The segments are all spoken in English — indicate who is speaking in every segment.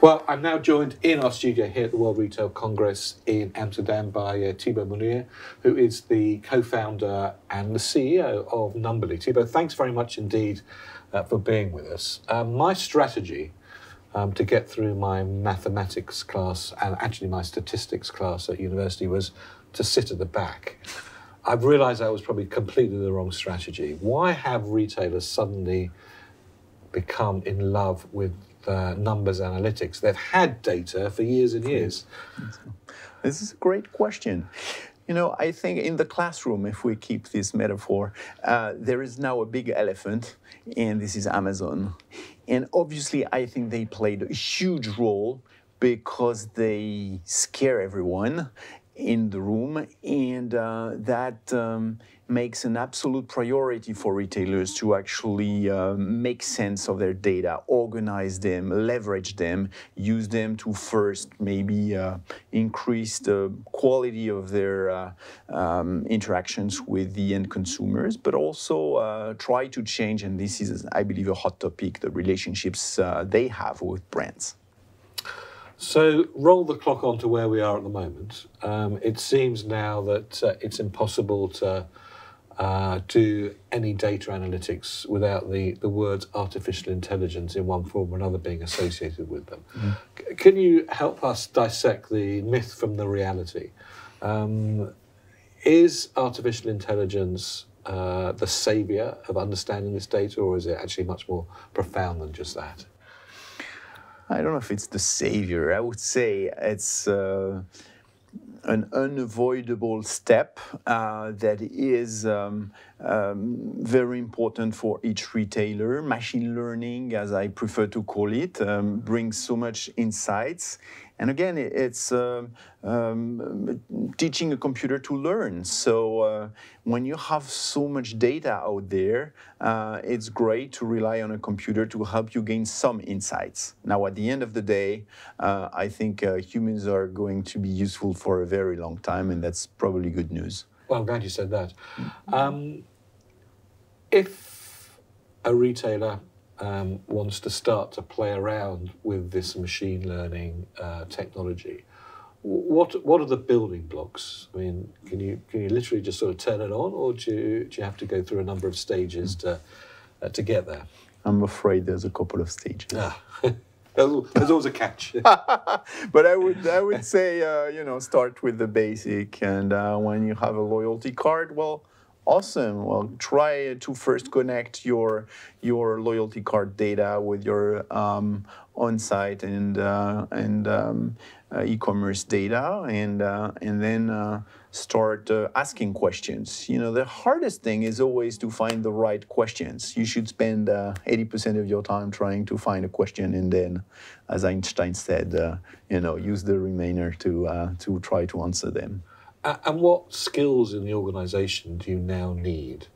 Speaker 1: Well, I'm now joined in our studio here at the World Retail Congress in Amsterdam by Thibaut Munier, who is the co-founder and the CEO of Numberly. Thibaut, thanks very much indeed for being with us. My strategy to get through my mathematics class and actually my statistics class at university was to sit at the back. I've realised that was probably completely the wrong strategy. Why have retailers suddenly become in love with numbers analytics? They've had data for years and years.
Speaker 2: This is a great question. You know, I think in the classroom, if we keep this metaphor, there is now a big elephant, and this is Amazon. And obviously, I think they played a huge role because they scare everyone in the room, and that makes an absolute priority for retailers to actually make sense of their data, organize them, leverage them, use them to first maybe increase the quality of their interactions with the end consumers, but also try to change, and this is, I believe, a hot topic, the relationships they have with brands.
Speaker 1: So roll the clock on to where we are at the moment. It seems now that it's impossible to do any data analytics without the words artificial intelligence in one form or another being associated with them. Mm. Can you help us dissect the myth from the reality? Is artificial intelligence the saviour of understanding this data, or is it actually much more profound than just that?
Speaker 2: I don't know if it's the savior. I would say it's an unavoidable step that is very important for each retailer. Machine learning, as I prefer to call it, brings so much insights. And again, it's teaching a computer to learn. So when you have so much data out there, it's great to rely on a computer to help you gain some insights. Now, at the end of the day, I think humans are going to be useful for a very long time, and that's probably good news.
Speaker 1: Well, I'm glad you said that. If a retailer wants to start to play around with this machine learning technology, what are the building blocks? I mean, can you literally just sort of turn it on, or do you have to go through a number of stages to get there?
Speaker 2: I'm afraid there's a couple of stages.
Speaker 1: Ah. There's always a catch.
Speaker 2: But I would say start with the basic, and when you have a loyalty card, well, awesome. Well, try to first connect your loyalty card data with your on-site and e-commerce data, and then start asking questions. You know, the hardest thing is always to find the right questions. You should spend 80% of your time trying to find a question, and then, as Einstein said, use the remainder to try to answer them.
Speaker 1: And what skills in the organisation do you now need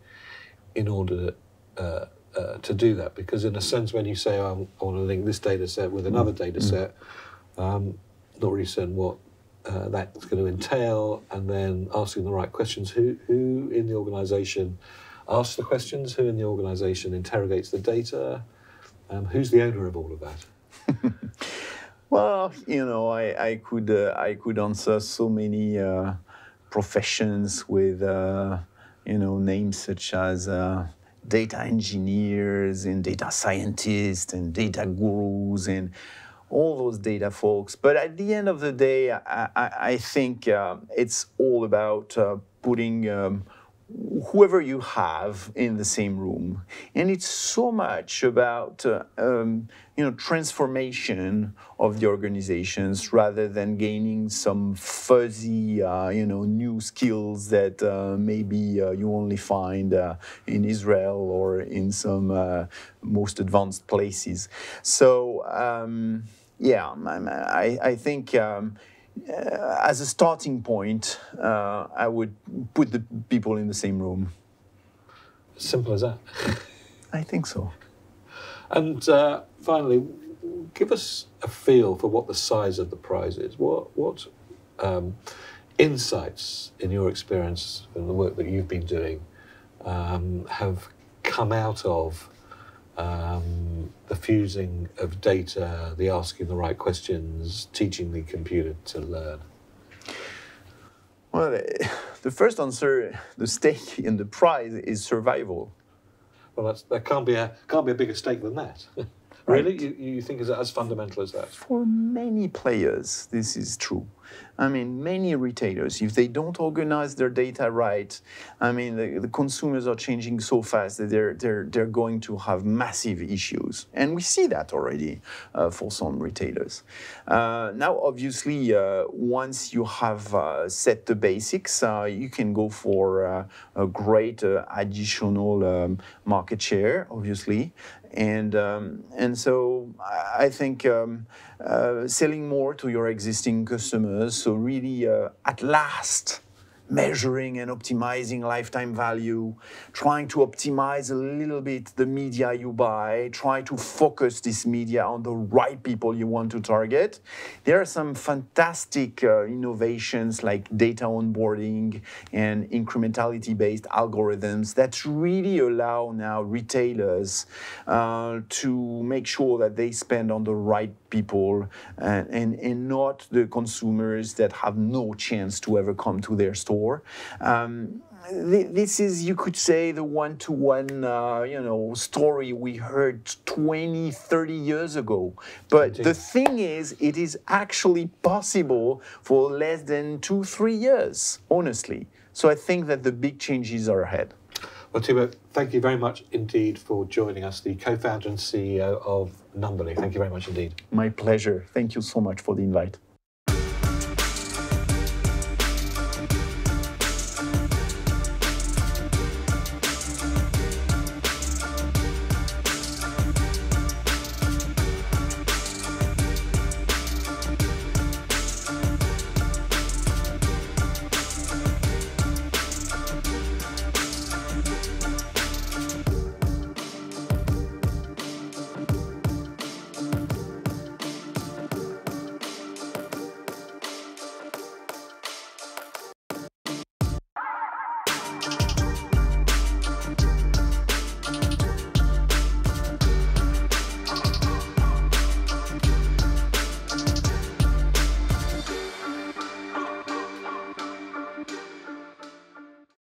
Speaker 1: in order to do that? Because in a sense, when you say, I want to link this data set with another data set, not really certain what that's going to entail, and then asking the right questions. Who in the organisation asks the questions? Who in the organisation interrogates the data? Who's the owner of all of that?
Speaker 2: Well, I could answer so many professions with names such as data engineers and data scientists and data gurus and all those data folks. But at the end of the day, I think it's all about putting whoever you have in the same room. And it's so much about transformation of the organizations rather than gaining some fuzzy new skills that maybe you only find in Israel or in some most advanced places. So I think as a starting point, I would put the people in the same room.
Speaker 1: Simple as that.
Speaker 2: I think so.
Speaker 1: And finally, give us a feel for what the size of the prize is. What insights, in your experience and the work that you've been doing, have come out of the fusing of data, the asking the right questions, teaching the computer to learn?
Speaker 2: Well, the first answer, the stake in the prize is survival.
Speaker 1: Well, that can't be a bigger stake than that.
Speaker 2: Right.
Speaker 1: Really? You think is as fundamental as that?
Speaker 2: For many players, this is true. I mean, many retailers, if they don't organize their data right, I mean, the consumers are changing so fast that they're going to have massive issues. And we see that already for some retailers. Now, obviously, once you have set the basics, you can go for a great additional market share, obviously. And so I think selling more to your existing customers, so really at last measuring and optimizing lifetime value, trying to optimize a little bit the media you buy, try to focus this media on the right people you want to target. There are some fantastic innovations like data onboarding and incrementality-based algorithms that really allow now retailers to make sure that they spend on the right people and not the consumers that have no chance to ever come to their store. This is, you could say, the one-to-one, story we heard 20, 30 years ago. But
Speaker 1: Indeed.
Speaker 2: the thing is, it is actually possible for less than 2-3 years, honestly. So I think that the big changes are ahead.
Speaker 1: Well, Thibaut, thank you very much indeed for joining us, the co-founder and CEO of Numberly. Thank you very much indeed.
Speaker 2: My pleasure. Thank you so much for the invite.